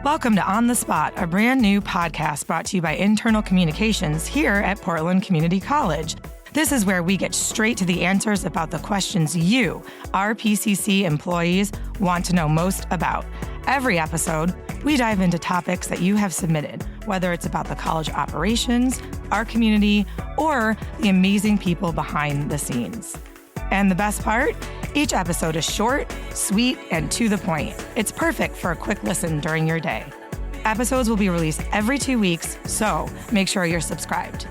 Welcome to On the Spot, a brand new podcast brought to you by Internal Communications here at Portland Community College. This is where we get straight to the answers about the questions you, our PCC employees, want to know most about. Every episode, we dive into topics that you have submitted, whether it's about the college operations, our community, or the amazing people behind the scenes. And the best part? Each episode is short, sweet, and to the point. It's perfect for a quick listen during your day. Episodes will be released every 2 weeks, so make sure you're subscribed.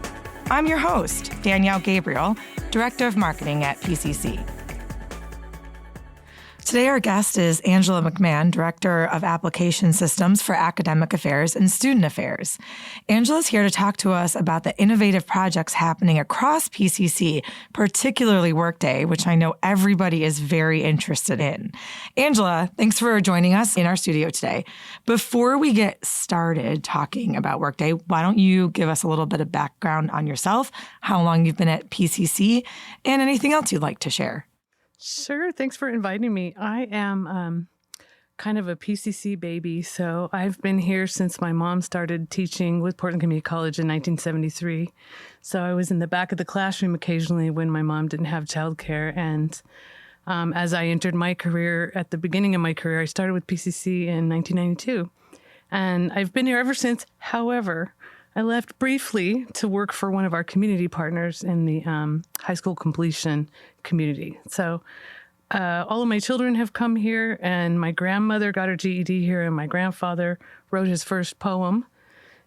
I'm your host, Danielle Gabriel, Director of Marketing at PCC. Today, our guest is Angela McMahon, Director of Application Systems for Academic Affairs and Student Affairs. Angela's here to talk to us about the innovative projects happening across PCC, particularly Workday, which I know everybody is very interested in. Angela, thanks for joining us in our studio today. Before we get started talking about Workday, why don't you give us a little bit of background on yourself, how long you've been at PCC, and anything else you'd like to share? Sure. Thanks for inviting me. I am kind of a PCC baby. So I've been here since my mom started teaching with Portland Community College in 1973. So I was in the back of the classroom occasionally when my mom didn't have childcare. And as I entered my career, at the beginning of my career, I started with PCC in 1992. And I've been here ever since. However, I left briefly to work for one of our community partners in the high school completion community. So all of my children have come here, and my grandmother got her GED here, and my grandfather wrote his first poem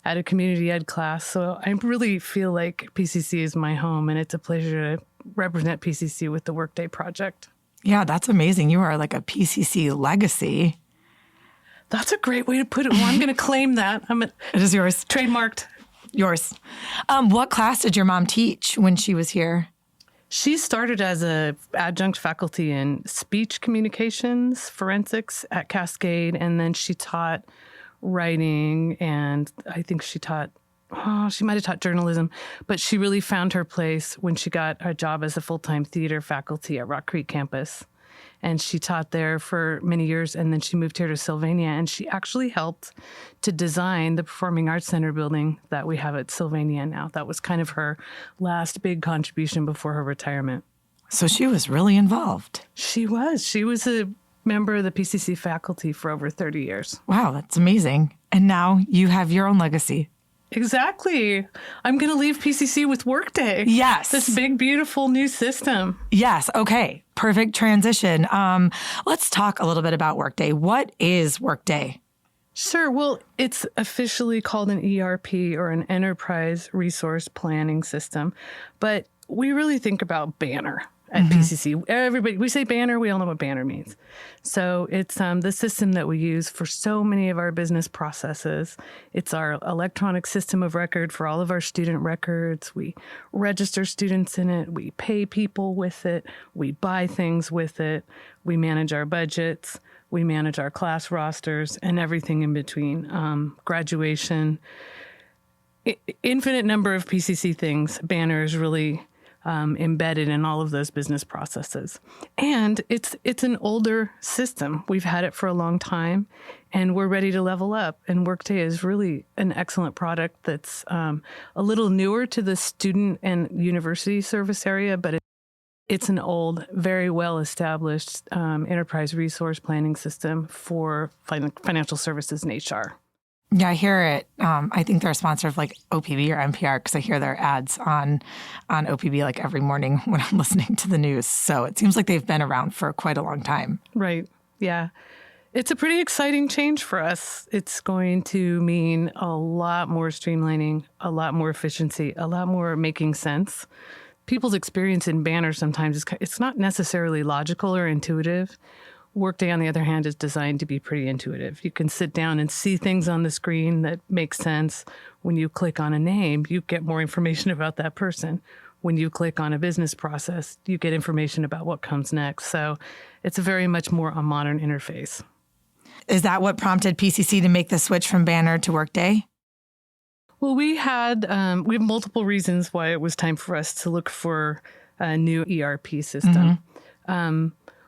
at a community ed class. So I really feel like PCC is my home, and it's a pleasure to represent PCC with the Workday project. Yeah, that's amazing. You are like a PCC legacy. That's a great way to put it. Well, I'm going to claim that. It is yours. Trademarked. Yours. What class did your mom teach when she was here? She started as an adjunct faculty in speech communications, forensics at Cascade, and then she taught writing, and I think she might have taught journalism, but she really found her place when she got a job as a full-time theater faculty at Rock Creek campus. And she taught there for many years, and then she moved here to Sylvania, and she actually helped to design the Performing Arts Center building that we have at Sylvania now. That was kind of her last big contribution before her retirement. So she was really involved. She was. She was a member of the PCC faculty for over 30 years. Wow, that's amazing. And now you have your own legacy. Exactly. I'm going to leave PCC with Workday. Yes. This big, beautiful new system. Yes. Okay. Perfect transition. Let's talk a little bit about Workday. What is Workday? Sure. Well, it's officially called an ERP, or an Enterprise Resource Planning System. But we really think about Banner at PCC. Everybody, we say Banner, we all know what Banner means. So it's the system that we use for so many of our business processes. It's our electronic system of record for all of our student records. We register students in it. We pay people with it. We buy things with it. We manage our budgets. We manage our class rosters and everything in between. Graduation, infinite number of PCC things. Banner is really embedded in all of those business processes. And it's an older system. We've had it for a long time, and we're ready to level up. And Workday is really an excellent product that's a little newer to the student and university service area, but it's an old, very well-established enterprise resource planning system for financial services and HR. Yeah, I hear it. I think they're a sponsor of like OPB or NPR, because I hear their ads on OPB like every morning when I'm listening to the news. So it seems like they've been around for quite a long time. Right. Yeah. It's a pretty exciting change for us. It's going to mean a lot more streamlining, a lot more efficiency, a lot more making sense. People's experience in Banner sometimes it's not necessarily logical or intuitive. Workday, on the other hand, is designed to be pretty intuitive. You can sit down and see things on the screen that make sense. When you click on a name, you get more information about that person. When you click on a business process, you get information about what comes next. So it's very much more a modern interface. Is that what prompted PCC to make the switch from Banner to Workday? Well, we have multiple reasons why it was time for us to look for a new ERP system.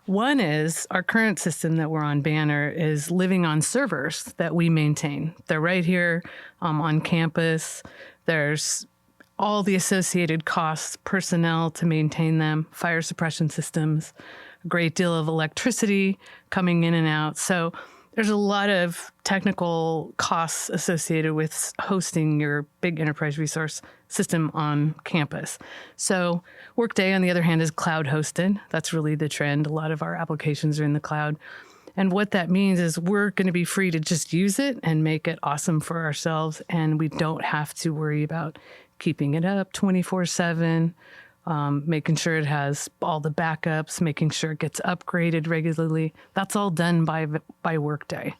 One is our current system that we're on, Banner, is living on servers that we maintain. They're right here on campus. There's all the associated costs, personnel to maintain them, fire suppression systems, a great deal of electricity coming in and out. So there's a lot of technical costs associated with hosting your big enterprise resource system on campus. So Workday, on the other hand, is cloud hosted. That's really the trend. A lot of our applications are in the cloud. And what that means is we're going to be free to just use it and make it awesome for ourselves. And we don't have to worry about keeping it up 24/7, making sure it has all the backups, making sure it gets upgraded regularly. That's all done by Workday.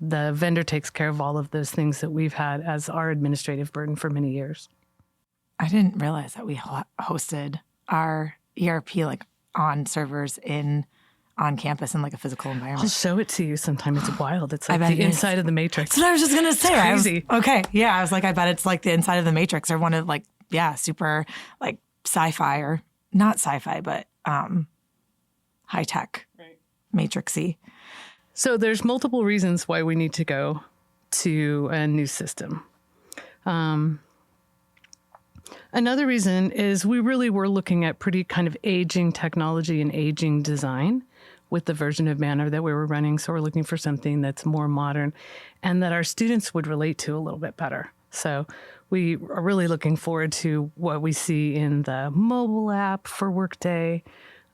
The vendor takes care of all of those things that we've had as our administrative burden for many years. I didn't realize that we hosted our ERP like on servers on campus in like a physical environment. I'll show it to you sometime. It's wild. It's like bet the inside of the Matrix. That's what I was just going to say. It's crazy. I was like, I bet it's like the inside of the Matrix or one of like, super like sci-fi or not sci-fi, but high tech, right. Matrixy. So there's multiple reasons why we need to go to a new system. Another reason is we really were looking at pretty kind of aging technology and aging design with the version of Banner that we were running. So we're looking for something that's more modern and that our students would relate to a little bit better. So we are really looking forward to what we see in the mobile app for Workday,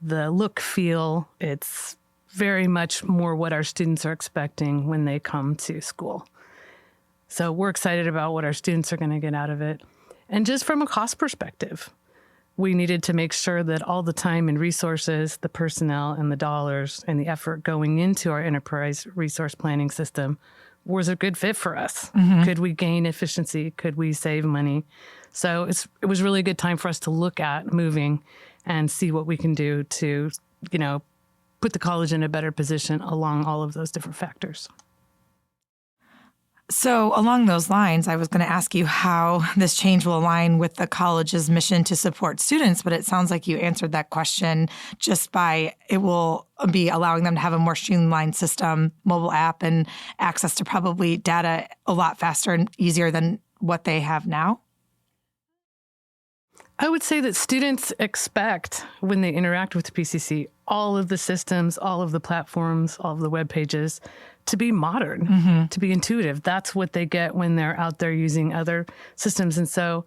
the look, feel. It's very much more what our students are expecting when they come to school. So we're excited about what our students are going to get out of it. And just from a cost perspective, we needed to make sure that all the time and resources, the personnel and the dollars and the effort going into our enterprise resource planning system was a good fit for us. Mm-hmm. Could we gain efficiency? Could we save money? So it was really a good time for us to look at moving and see what we can do to, put the college in a better position along all of those different factors. So along those lines, I was going to ask you how this change will align with the college's mission to support students, but it sounds like you answered that question just by it will be allowing them to have a more streamlined system, mobile app, and access to probably data a lot faster and easier than what they have now. I would say that students expect when they interact with the PCC, all of the systems, all of the platforms, all of the web pages to be modern, mm-hmm. to be intuitive. That's what they get when they're out there using other systems. And so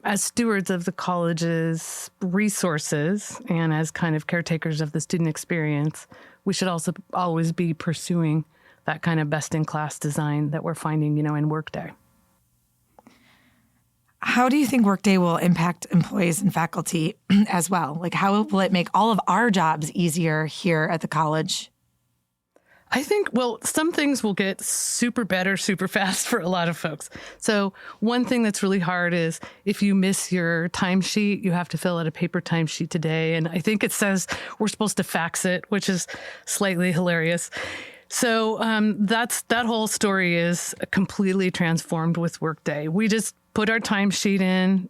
as stewards of the college's resources and as kind of caretakers of the student experience, we should also always be pursuing that kind of best-in-class design that we're finding, in Workday. How do you think Workday will impact employees and faculty as well? Like, how will it make all of our jobs easier here at the college? I think, some things will get super better, super fast for a lot of folks. So one thing that's really hard is if you miss your timesheet, you have to fill out a paper timesheet today. And I think it says we're supposed to fax it, which is slightly hilarious. So that whole story is completely transformed with Workday. We just put our timesheet in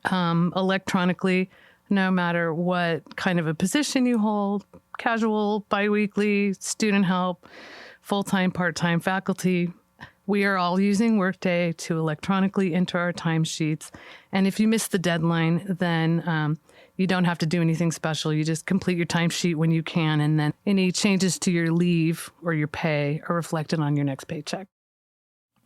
electronically, no matter what kind of a position you hold, casual, biweekly, student help, full-time, part-time faculty. We are all using Workday to electronically enter our timesheets. And if you miss the deadline, then you don't have to do anything special. You just complete your timesheet when you can, and then any changes to your leave or your pay are reflected on your next paycheck.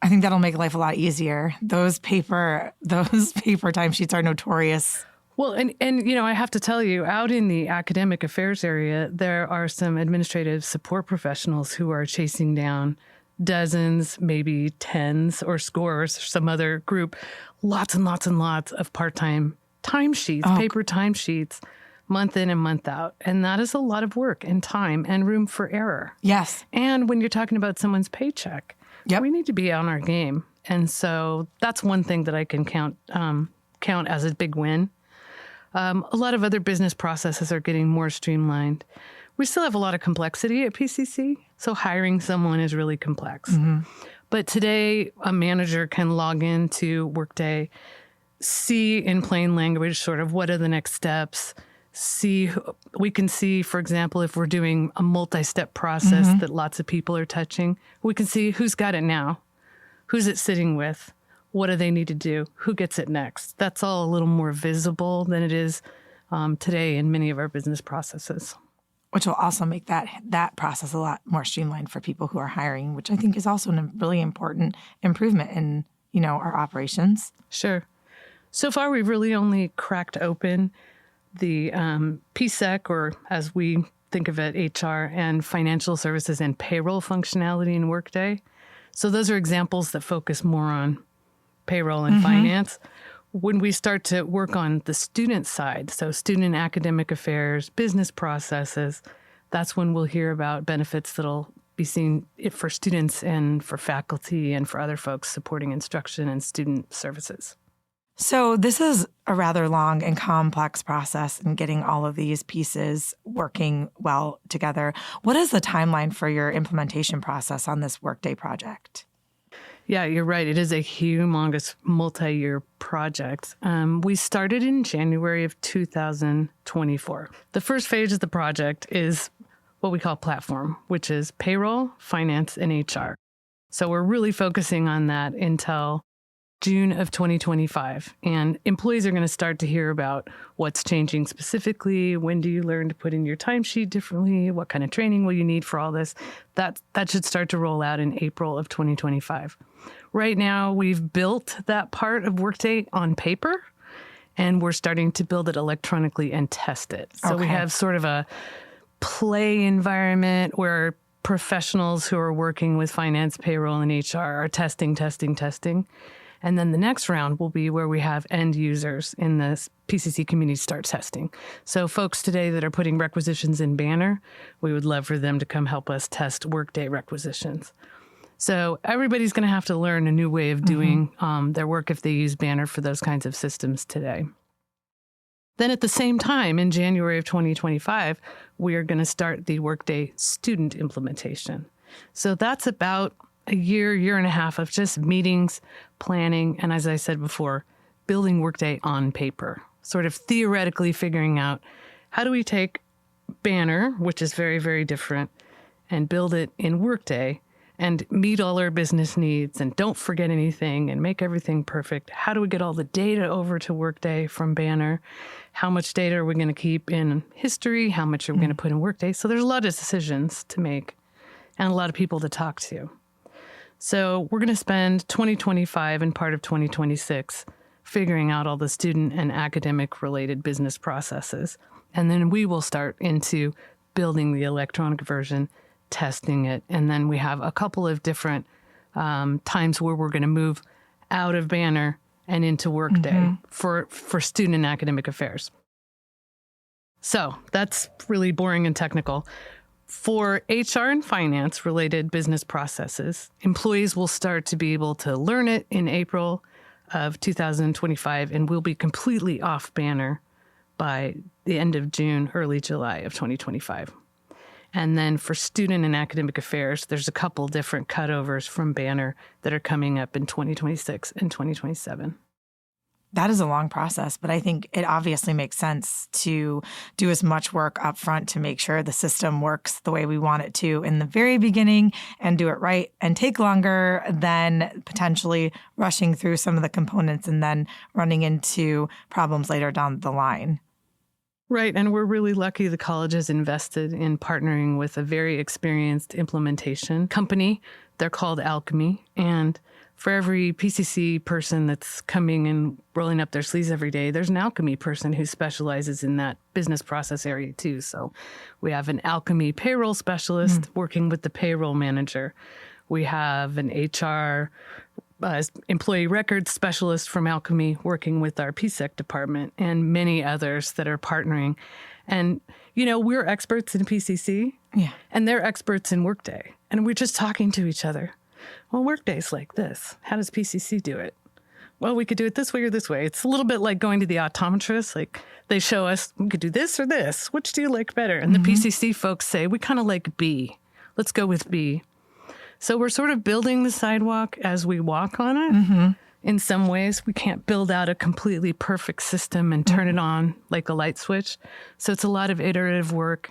I think that'll make life a lot easier. Those paper timesheets are notorious. Well, and I have to tell you, out in the academic affairs area, there are some administrative support professionals who are chasing down dozens, maybe tens or scores, some other group, lots and lots and lots of part-time timesheets, paper timesheets, month in and month out. And that is a lot of work and time and room for error. Yes. And when you're talking about someone's paycheck, yep. We need to be on our game. And so that's one thing that I can count as a big win. A lot of other business processes are getting more streamlined. We still have a lot of complexity at PCC, so hiring someone is really complex. Mm-hmm. But today, a manager can log into Workday, see in plain language sort of what are the next steps, we can see, for example, if we're doing a multi-step process that lots of people are touching, we can see who's got it now, who's it sitting with, what do they need to do, who gets it next. That's all a little more visible than it is today in many of our business processes. Which will also make that process a lot more streamlined for people who are hiring, which I think is also a really important improvement in, our operations. Sure. So far, we've really only cracked open the PSEC, or as we think of it, HR and financial services and payroll functionality in Workday. So those are examples that focus more on payroll and finance. When we start to work on the student side, so student and academic affairs, business processes, that's when we'll hear about benefits that'll be seen for students and for faculty and for other folks supporting instruction and student services. So this is a rather long and complex process in getting all of these pieces working well together. What is the timeline for your implementation process on this Workday project? Yeah, you're right. It is a humongous multi-year project. We started in January of 2024. The first phase of the project is what we call platform, which is payroll, finance, and HR. So we're really focusing on that until June of 2025. And employees are going to start to hear about what's changing specifically. When do you learn to put in your timesheet differently? What kind of training will you need for all this? That should start to roll out in April of 2025. Right now, we've built that part of Workday on paper, and we're starting to build it electronically and test it. So we have sort of a play environment where professionals who are working with finance, payroll, and HR are testing. And then the next round will be where we have end users in the PCC community start testing. So folks today that are putting requisitions in Banner, we would love for them to come help us test Workday requisitions. So everybody's going to have to learn a new way of doing their work if they use Banner for those kinds of systems today. Then at the same time, in January of 2025, we are going to start the Workday student implementation. So that's about a year and a half of just meetings, planning, and as I said before, building Workday on paper, sort of theoretically figuring out how do we take Banner, which is very, very different, and build it in Workday and meet all our business needs and don't forget anything and make everything perfect. How do we get all the data over to Workday from Banner? How much data are we going to keep in history? How much are we going to put in Workday? So there's a lot of decisions to make and a lot of people to talk to. So we're going to spend 2025 and part of 2026 figuring out all the student and academic related business processes. And then we will start into building the electronic version, testing it. And then we have a couple of different times where we're going to move out of Banner and into Workday for student and academic affairs. So that's really boring and technical. For HR and finance related business processes, employees will start to be able to learn it in April of 2025, and we'll be completely off Banner by the end of June, early July of 2025. And then for student and academic affairs, there's a couple different cutovers from Banner that are coming up in 2026 and 2027. That is a long process, but I think it obviously makes sense to do as much work up front to make sure the system works the way we want it to in the very beginning and do it right and take longer than potentially rushing through some of the components and then running into problems later down the line. Right. And we're really lucky the college has invested in partnering with a very experienced implementation company. They're called Alchemy. And for every PCC person that's coming and rolling up their sleeves every day, there's an Alchemy person who specializes in that business process area too. So we have an Alchemy payroll specialist working with the payroll manager. We have an HR employee records specialist from Alchemy working with our PSEC department and many others that are partnering. And, you know, we're experts in PCC and they're experts in Workday. And we're just talking to each other. Well, Workday's like this. How does PCC do it? Well, we could do it this way or this way. It's a little bit like going to the optometrist. Like they show us, we could do this or this. Which do you like better? And the PCC folks say, we kind of like B. Let's go with B. So we're sort of building the sidewalk as we walk on it. in some ways. We can't build out a completely perfect system and turn it on like a light switch. So it's a lot of iterative work,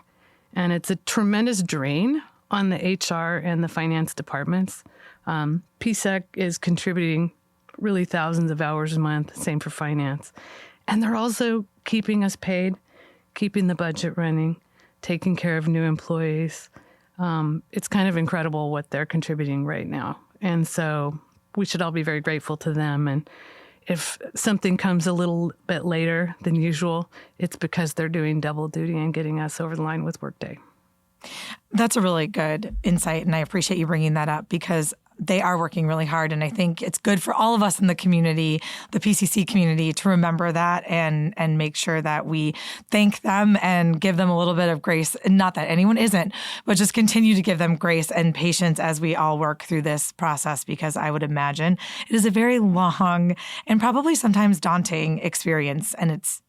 and it's a tremendous drain on the HR and the finance departments. PSEC is contributing really thousands of hours a month, same for finance. And they're also keeping us paid, keeping the budget running, taking care of new employees. It's kind of incredible what they're contributing right now. And so we should all be very grateful to them. And if something comes a little bit later than usual, it's because they're doing double duty and getting us over the line with Workday. That's a really good insight, and I appreciate you bringing that up because they are working really hard, and I think it's good for all of us in the community, the PCC community, to remember that and make sure that we thank them and give them a little bit of grace. Not that anyone isn't, but just continue to give them grace and patience as we all work through this process, because I would imagine it is a very long and probably sometimes daunting experience. And it's,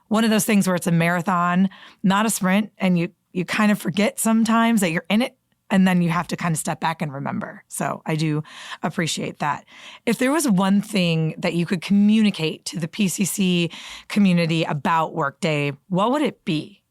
one of those things where it's a marathon, not a sprint, and you kind of forget sometimes that you're in it, and then you have to kind of step back and remember. So I do appreciate that. If there was one thing that you could communicate to the PCC community about Workday, what would it be?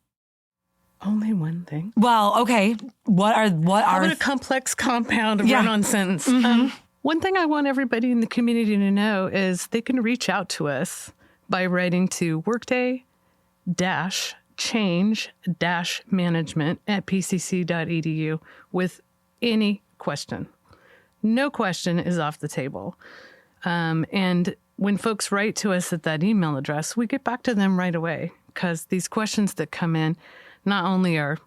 Only one thing. Well, okay. What are a complex compound run-on sentence? Mm-hmm. One thing I want everybody in the community to know is they can reach out to us by writing to workday-change-management@pcc.edu with any question. No question is off the table. And when folks write to us at that email address, we get back to them right away, because these questions that come in not only are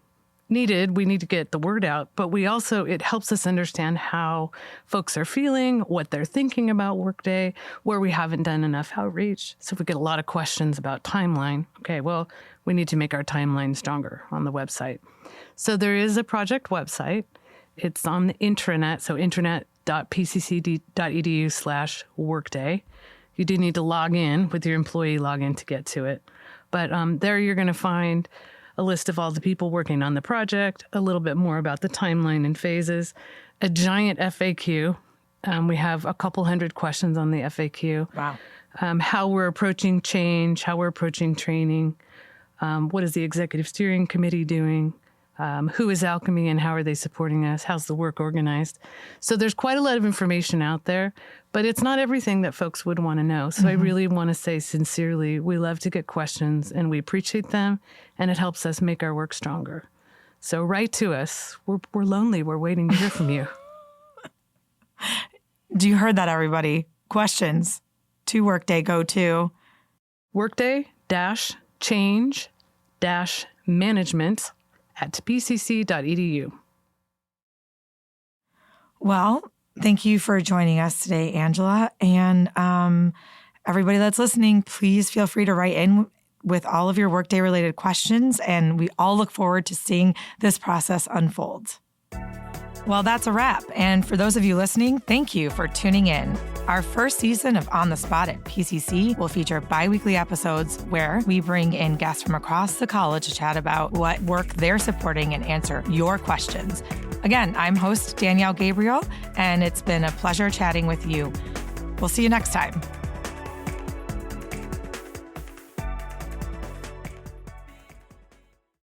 needed, we need to get the word out, but it helps us understand how folks are feeling, what they're thinking about Workday, where we haven't done enough outreach. So if we get a lot of questions about timeline, okay, well, we need to make our timeline stronger on the website. So there is a project website. It's on the intranet, so intranet.pcc.edu/workday. You do need to log in with your employee login to get to it. But there you're going to find a list of all the people working on the project, a little bit more about the timeline and phases, a giant FAQ. We have a couple hundred questions on the FAQ. Wow. How we're approaching change, how we're approaching training, what is the executive steering committee doing, who is Alchemy and how are they supporting us, how's the work organized. So there's quite a lot of information out there, but it's not everything that folks would want to know. So I really want to say sincerely, we love to get questions and we appreciate them, and it helps us make our work stronger. So write to us. We're lonely. We're waiting to hear from you. Do you heard that, everybody? Questions to Workday. Go to workday-change-management@pcc.edu. Well, thank you for joining us today, Angela. And everybody that's listening, please feel free to write in with all of your Workday-related questions, and we all look forward to seeing this process unfold. Well, that's a wrap. And for those of you listening, thank you for tuning in. Our first season of On the Spot at PCC will feature bi-weekly episodes where we bring in guests from across the college to chat about what work they're supporting and answer your questions. Again, I'm host Danielle Gabriel, and it's been a pleasure chatting with you. We'll see you next time.